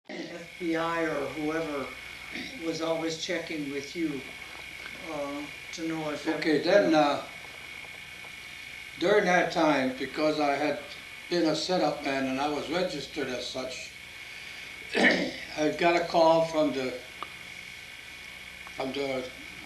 FBI or whoever was always checking with you to know if Okay, then during that time, because I had been a setup man and I was registered as such, I got a call from the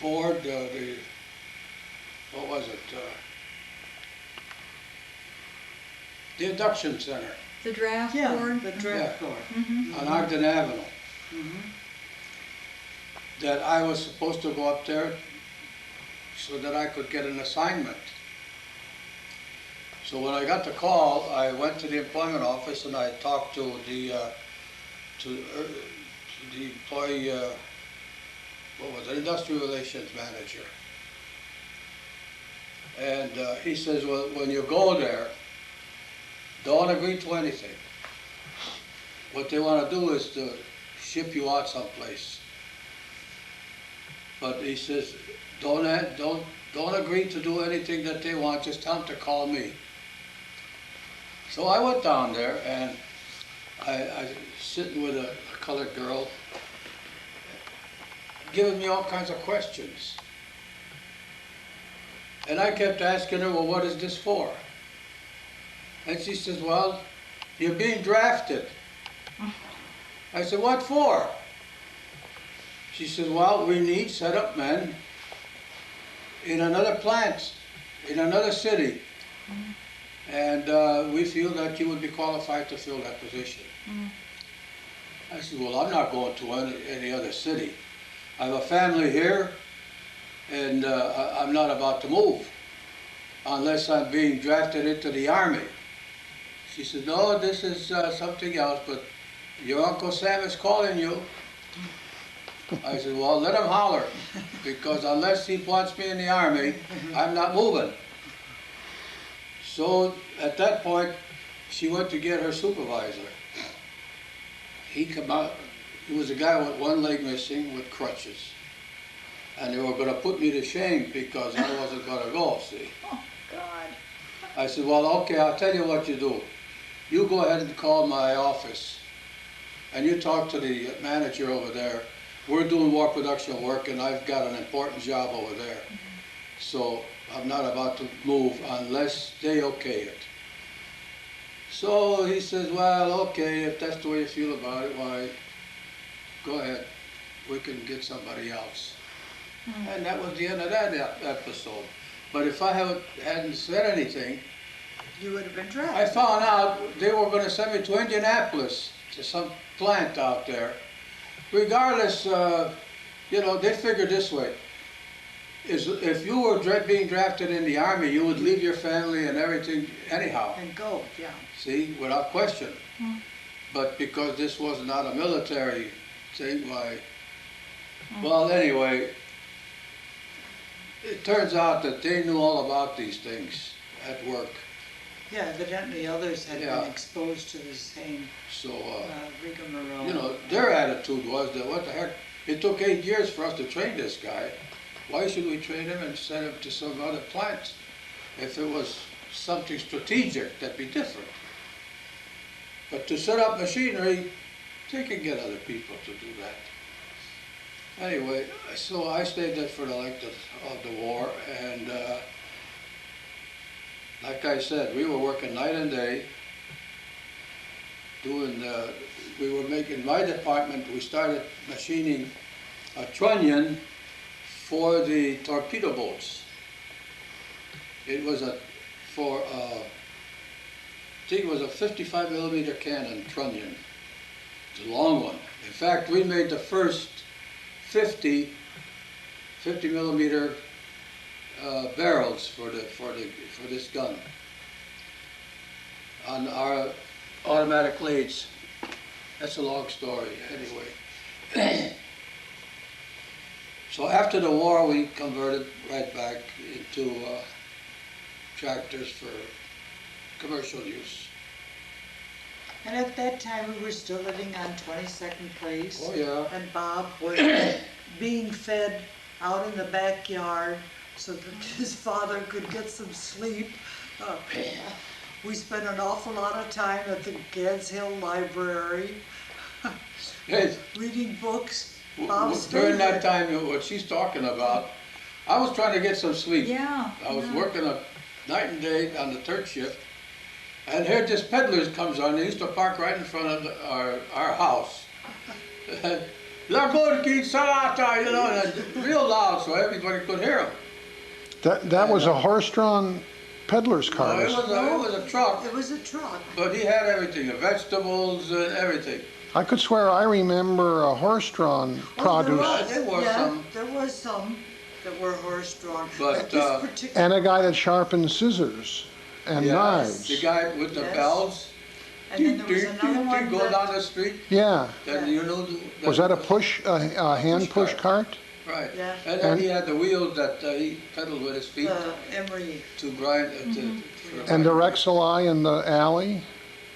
board, what was it? The induction center The draft Yeah, board? the draft board. on Ogden Avenue. Mhm. That I was supposed to go up there so that I could get an assignment. So when I got the call, I went to the employment office and I talked to the employee, what was it, industrial relations manager. And he says, well, when you go there, don't agree to anything. What they want to do is to ship you out someplace. But he says, don't agree to do anything that they want, just tell them to call me. So I went down there and I sitting with a colored girl, giving me all kinds of questions. And I kept asking her, well, what is this for? And she says, well, you're being drafted. I said, what for? She says, well, we need setup men in another plant, in another city. And we feel that you would be qualified to fill that position. I said, well, I'm not going to any other city. I have a family here, and I'm not about to move unless I'm being drafted into the Army. She said, no, this is something else, but your Uncle Sam is calling you. I said, well, let him holler, because unless he wants me in the Army, I'm not moving. So at that point, she went to get her supervisor. He came out, he was a guy with one leg missing with crutches. And they were going to put me to shame because I wasn't going to go, see. Oh, God. I said, well, okay, I'll tell you what you do. You go ahead and call my office, and you talk to the manager over there. We're doing war production work, and I've got an important job over there. So I'm not about to move unless they okay it. So he says, well, okay, if that's the way you feel about it, why, go ahead. We can get somebody else. And that was the end of that episode. But if I hadn't said anything, You would have been I drafted. found out they were going to send me to Indianapolis, to some plant out there. Regardless, you know, they figured this way. If you were being drafted in the Army, you would leave your family and everything anyhow, And go, yeah. see, without question. But because this was not a military thing, why? Well, anyway, it turns out that they knew all about these things at work. Yeah, evidently others had Yeah. been exposed to the same So, rigmarole. you know, their attitude was that, what the heck, it took 8 years for us to train this guy. Why should we train him and send him to some other plant? If it was something strategic, that'd be different. But to set up machinery, they can get other people to do that. Anyway, so I stayed there for the length of the war, and like I said, we were working night and day, we were making, my department, we started machining a trunnion for the torpedo boats. It was I think it was a 55 millimeter cannon trunnion, it's a long one. In fact, we made the first 50 millimeter barrels for this gun on our automatic lathes. That's a long story, anyway. So after the war, we converted right back into tractors for commercial use. And at that time, we were still living on 22nd Place. Oh, yeah. And Bob was being fed out in the backyard so that his father could get some sleep. We spent an awful lot of time at the Gads Hill Library. Hey, reading books. Bob's during that favorite. time, what she's talking about, I was trying to get some sleep. Yeah. I was yeah. working a night and day on the third shift, and here this peddlers comes on. They used to park right in front of our house. La Gorki Salata, you know, and real loud so everybody could hear them. That was a horse-drawn peddler's No, cart. it was a truck, It was a truck. but he had everything, the vegetables and everything. I could swear I remember a horse-drawn Oh, there produce. was, There were yeah, some. there was some that were horse-drawn. But, this particular, And a guy that sharpened scissors and Yes, knives. the guy with the Yes. bells. and then there was another one Go that, down the street, Yeah. then Yeah. you know. Was that a hand push cart? Right. Yeah. And then And- he had the wheels that he pedaled with his feet the Emery. to grind. And the Rexelai in the alley?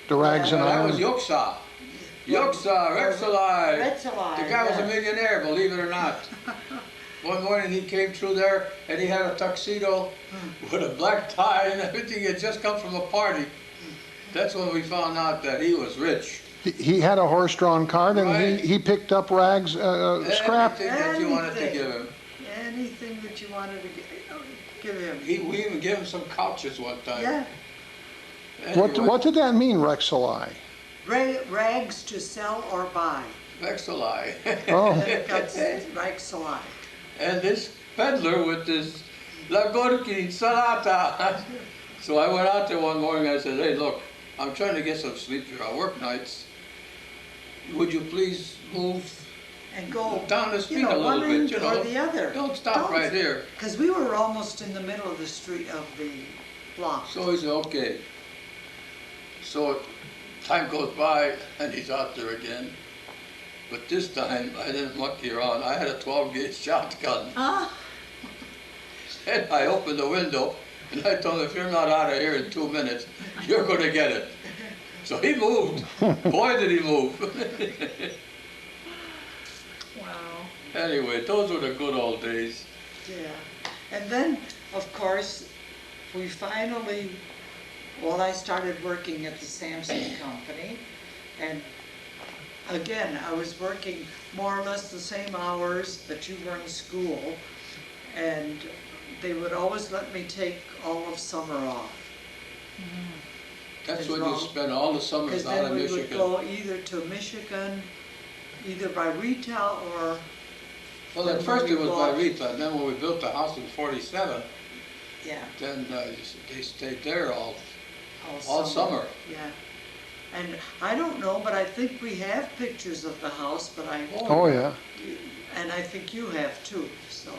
The Rags and That was Iron? Yoksa. Yoksa, Rexelai. Rexelai, The guy was a yeah. millionaire, believe it or not. One morning he came through there and he had a tuxedo with a black tie and everything. He had just come from a party. That's when we found out that he was rich. He had a horse-drawn cart and Right. he picked up Rags, scrap. Anything that you wanted to Anything. give him. Anything that you wanted to give him. We even gave him some couches one time. Yeah, What Anyway, did that mean, Rexelai? rags to sell or buy. Vexelai. Oh, And it got Rexelai. And this peddler with this Lagorki Salata. So I went out there one morning, I said, hey, look, I'm trying to get some sleep here. I work nights. Would you please move And go, down the you street know, a one little bit, end you or know? the other. Don't stop right here. Because we were almost in the middle of the street of the block. So he said, okay. So time goes by and he's out there again. But this time I didn't monkey around. I had a 12-gauge shotgun. Ah, And I opened the window and I told him, if you're not out of here in 2 minutes, you're going to get it. So he moved. Boy, did he move. wow. Anyway, those were the good old days. Yeah. And then, of course, we finally, well, I started working at the Samson Company. And again, I was working more or less the same hours that you were in school. And they would always let me take all of summer off. That's As when you well. spent all the Because summers out then of we would Michigan. go either to Michigan, either by retail or, Well, at then first we it was by bought- Rita, and then when we built the house in 47, yeah, then they stayed there all all summer. Yeah. And I don't know, but I think we have pictures of the house, but oh yeah. and I think you have too, so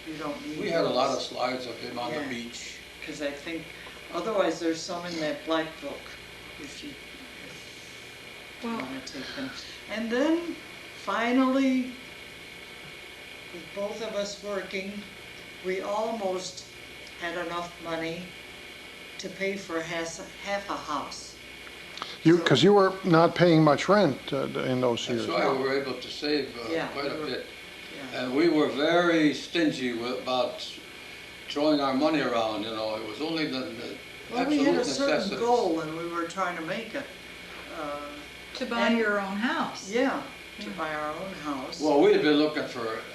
you don't need We had a lot of those. slides of him on the Yeah. beach. Because I think, otherwise there's some in that black book, if you Well, want to take them. And then, finally, with both of us working, we almost had enough money to pay for half a house. Because you were not paying much rent in those That's years. why we were able to save Yeah, quite a we were- bit. Yeah. And we were very stingy about throwing our money around, you know. It was only the Well, we absolute had a certain necessities. goal and we were trying to make it. to buy And- your own house. Yeah, to buy our own house. Well, we had been looking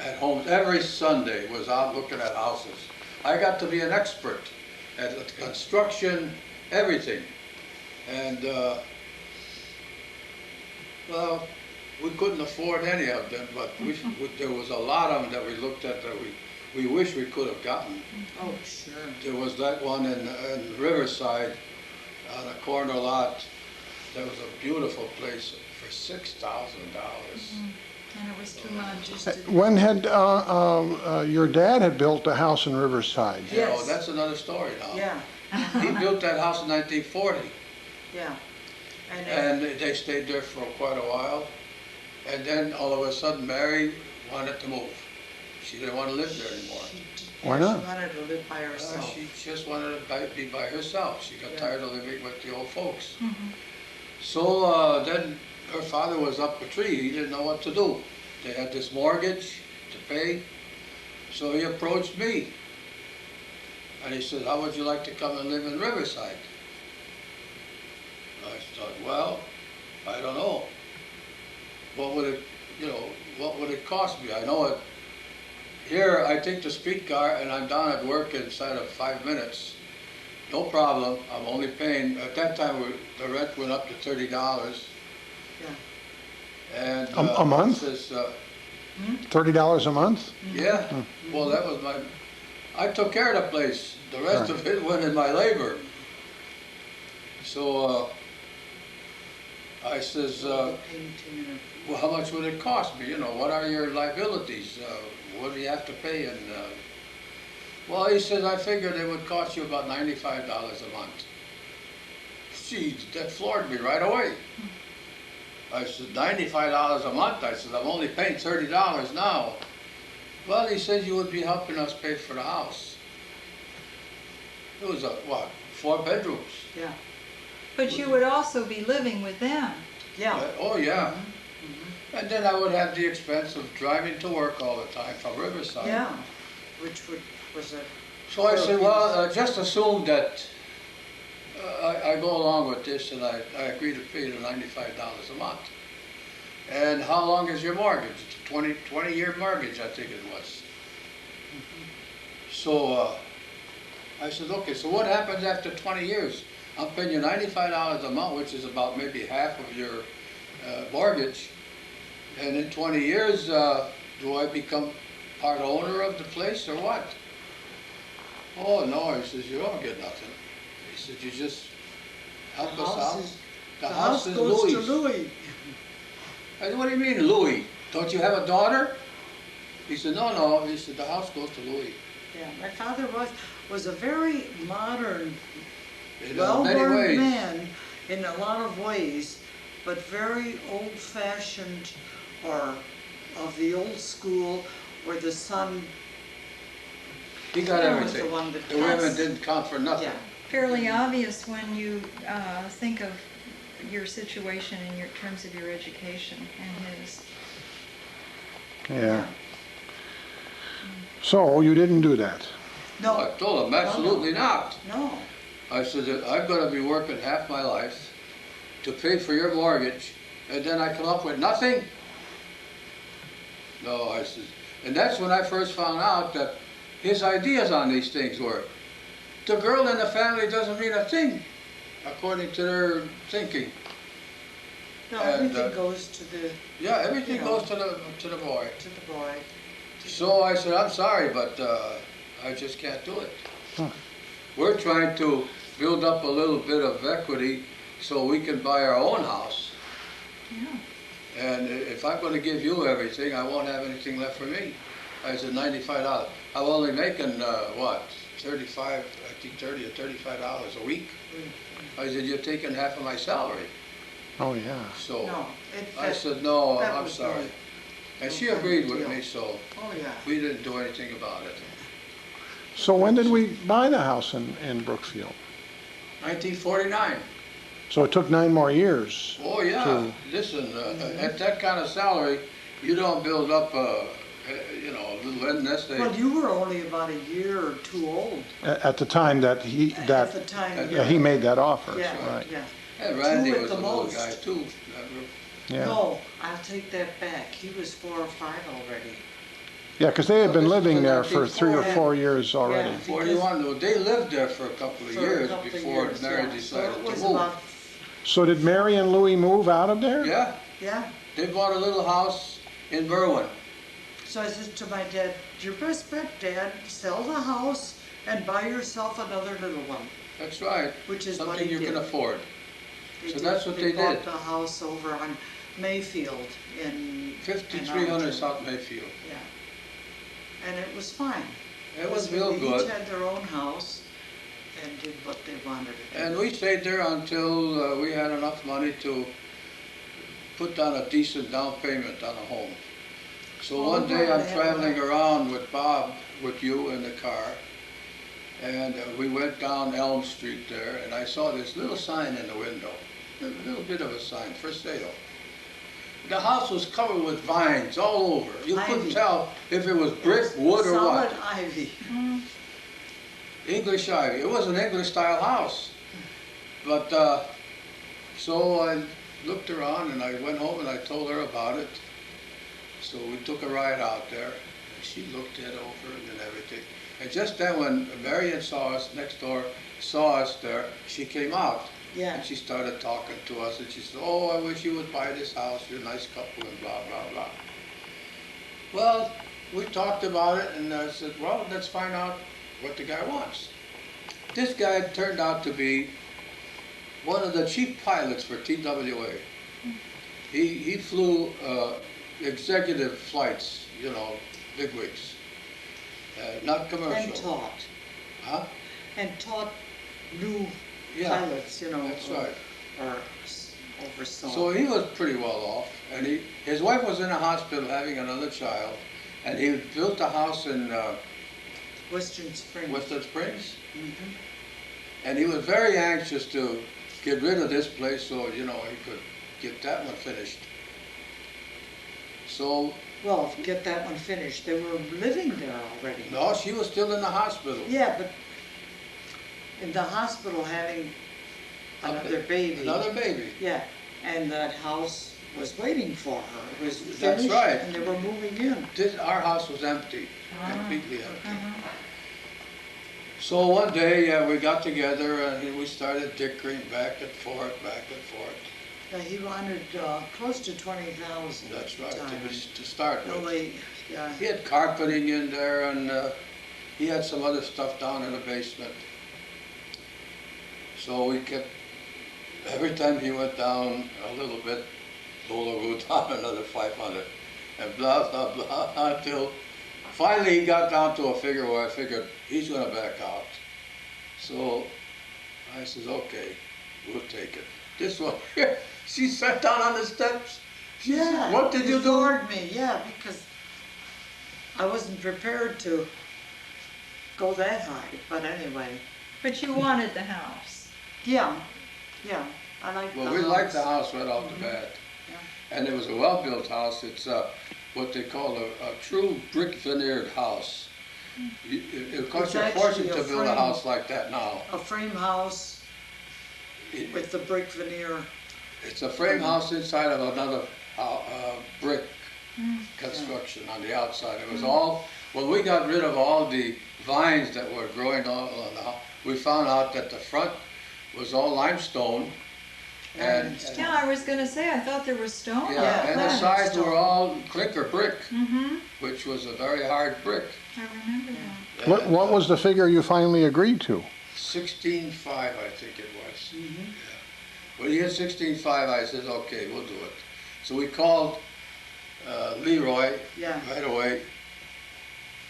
at homes every Sunday, was out looking at houses. I got to be an expert at construction, everything. And, well, we couldn't afford any of them, but there was a lot of them that we looked at that we wish we could have gotten. Oh, sure. There was that one in Riverside on a corner lot. That was a beautiful place for $6,000. And it was too much. Just When had your dad had built a house in Riverside? You know, Yes. that's another story now. Yeah, He built that house in 1940, yeah. and they stayed there for quite a while. And then all of a sudden, Mary wanted to move. She didn't want to live there anymore. Why not? She wanted to live by herself. She just wanted to be by herself. She got Yeah. tired of living with the old folks. Mhm. So then her father was up a tree. He didn't know what to do. They had this mortgage to pay. So he approached me. And he said, how would you like to come and live in Riverside? I thought, well, I don't know. what would it, what would it cost me? I know it, here I take the streetcar and I'm down at work inside of 5 minutes. No problem, I'm only paying, at that time, the rent went up to $30. Yeah. And. A month? Says, $30 a month? yeah, well, that was I took care of the place. The rest of it went in my labor. So, I says, Painting and well, how much would it cost me? What are your liabilities? What do you have to pay? And, well, he says, I figured it would cost you about $95 a month. Gee, that floored me right away. I said, $95 a month? I said, I'm only paying $30 now. Well, he said you would be helping us pay for the house. It was 4 bedrooms. yeah, But you would also be living with them. yeah. Oh, yeah. And then I would have the expense of driving to work all the time from Riverside. Yeah, which was a. So I said, well, just assume that I go along with this and I agree to pay the $95 a month. And how long is your mortgage? It's a 20-year mortgage, I think it was. So I said, okay, so what happens after 20 years? I'm paying you $95 a month, which is about maybe half of your mortgage. And in 20 years, do I become part owner of the place or what? Oh, no, he says, you don't get nothing. He said, you just help us out. The house is goes Louis'. to Louis. I said, what do you mean, Louis? Don't you have a daughter? He said, no. He said, the house goes to Louis. Yeah, my father was a very modern, In many well-born ways. man in a lot of ways, but very old-fashioned, or of the old school, where the son. He got He was everything. the one that The women passed. didn't count for nothing. Yeah, Fairly obvious when you think of your situation in terms of your education and his. Yeah. So you didn't do that? I no, told him, absolutely not. no, I said, that I'm going to be working half my life to pay for your mortgage, and then I come up with nothing? No, I said, and that's when I first found out that his ideas on these things were, the girl in the family doesn't mean a thing, according to their thinking. no, And, everything goes to the Yeah, everything You know. goes to the boy. boy. So I said, I'm sorry, but I just can't do it. Huh. We're trying to build up a little bit of equity so we can buy our own house. Yeah. And if I'm going to give you everything, I won't have anything left for me. I said, $95. I'm only making, 35, I think $30 or $35 a week. I said, you're taking half of my salary. Oh, yeah. So No, I said, no, that I'm was sorry. no- And she no agreed with deal. me, so Oh, yeah. we didn't do anything about it. So when did we buy the house in Brookfield? 1949. So it took 9 more years. Oh, yeah. to- Listen, at that kind of salary, you don't build up, a little nest egg. Well, you were only about a year or two old At the time that at the time. yeah, he made that offer, Yeah, right? yeah. And Randy Two at was the a little most. guy too. Yeah, No, I'll take that back. He was 4 or 5 already. yeah, because they had been This living was there about for 3 or before 4 years already. Yeah. 41, though, they lived there for a couple of For a years couple of before years, Mary yeah. decided So it to was move. about, So did Mary and Louis move out of there? Yeah, yeah. they bought a little house in Berwyn. So I said to my dad, your best bet, Dad, sell the house and buy yourself another little one, That's right. which is what Something he you did. can afford. They So did- that's what they bought did. the house over on Mayfield in. 5300 Arlington. South Mayfield. Yeah. And it was fine. It was Because real They good. each had their own house and did what they wanted to do. And we stayed there until we had enough money to put down a decent down payment on a home. So Oh, one day wow, I'm yeah. traveling around with Bob, with you in the car, and we went down Elm Street there, and I saw this little sign in the window, a little bit of a sign, for sale. The house was covered with vines all over. You couldn't Ivy. tell if it was brick, wood, or what. Solid ivy. English ivy. It was an English style house. But, so looked around and I went home and I told her about it. So we took a ride out there and she looked it over and everything. And just then when Marion saw us next door, saw us there, she came out. Yeah. And she started talking to us and she said, oh, I wish you would buy this house, you're a nice couple and blah, blah, blah. Well, we talked about it and I said, well, let's find out what the guy wants. This guy turned out to be one of the chief pilots for TWA. He flew executive flights, you know, bigwigs, not commercial. And taught. Huh? And taught new Yeah, pilots, you know. that's right. Or oversaw. So he was pretty well off, and his wife was in a hospital having another child, and he built a house in Western Springs. Western Springs, Mhm. and he was very anxious to get rid of this place so, you know, he could get that one finished. So, Well, get that one finished. They were living there already. no, she was still in the hospital. Yeah, but in the hospital having another baby. Another baby. Yeah, and that house was waiting for her. It was That's finished, right. and they were moving in. Our house was empty, Ah, completely empty. uh-huh. So one day we got together and we started dickering back and forth, back and forth. Yeah, he wanted close to 20,000. That's right, at the time. to start with. Really, yeah. He had carpeting in there and he had some other stuff down in the basement. So we kept, every time he went down a little bit, Lola wrote down another 500 and blah, blah, blah, until finally he got down to a figure where I figured he's gonna back out. So I says, okay, we'll take it. This one here, she sat down on the steps. She said, Yeah. what did you do? floored me, yeah, because I wasn't prepared to go that high, but anyway. But you wanted the house. Yeah, yeah, I like the Well, house. we liked the house right off the bat. Yeah. And it was a well-built house. It's what they call a true brick veneered house. It costs you a It's fortune actually to a build a frame. house like that now. A frame house It- with the brick veneer. It's a frame house inside of another brick construction on the outside. It was all, when we got rid of all the vines that were growing on the house, we found out that the front was all limestone. And, Yeah, I was gonna say, I thought there was stone. yeah, and the Yeah. sides were all clinker brick, Mm-hmm, which was a very hard brick. I remember that. What was the figure you finally agreed to? 16.5, I think it was. Mhm. When he had 16.5, I said, okay, we'll do it. So we called Leroy Yeah. right away.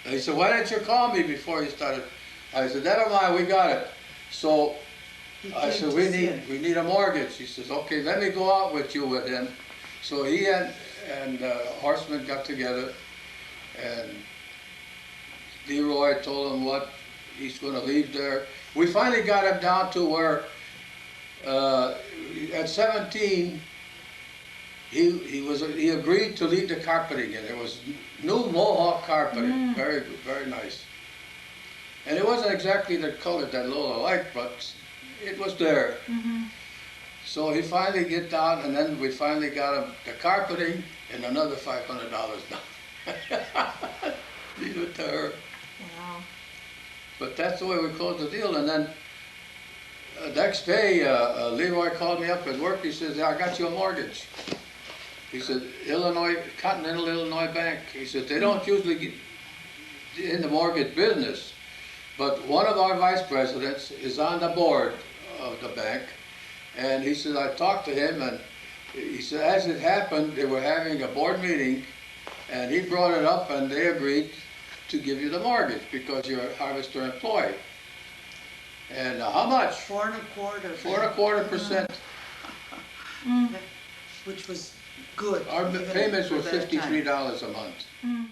And he said, why didn't you call me before you started? I said, never mind, we got it. So He I came said, to we see it. need a mortgage. He says, okay, let me go out with you with him. So he and Horseman got together, and Leroy told him what he's going to leave there. We finally got him down to where at 17 he agreed to leave the carpeting in. It was new Mohawk carpeting, very very nice. And it wasn't exactly the color that Lola liked, but it was there. Mm-hmm. So he finally get down, and then we finally got him the carpeting and another $500 down. Leave it to her. Wow. But that's the way we closed the deal. And then next day, Leroy called me up at work. He says, I got you a mortgage. He said, Continental Illinois Bank. He said, they don't usually get in the mortgage business, but one of our vice presidents is on the board of the bank. And he said, I talked to him, and he said, as it happened, they were having a board meeting, and he brought it up, and they agreed to give you the mortgage because you're a harvester employee. And how much? 4 1/4. 4.25%. Which was good. Our even payments for were that time. $53 a month. Mm.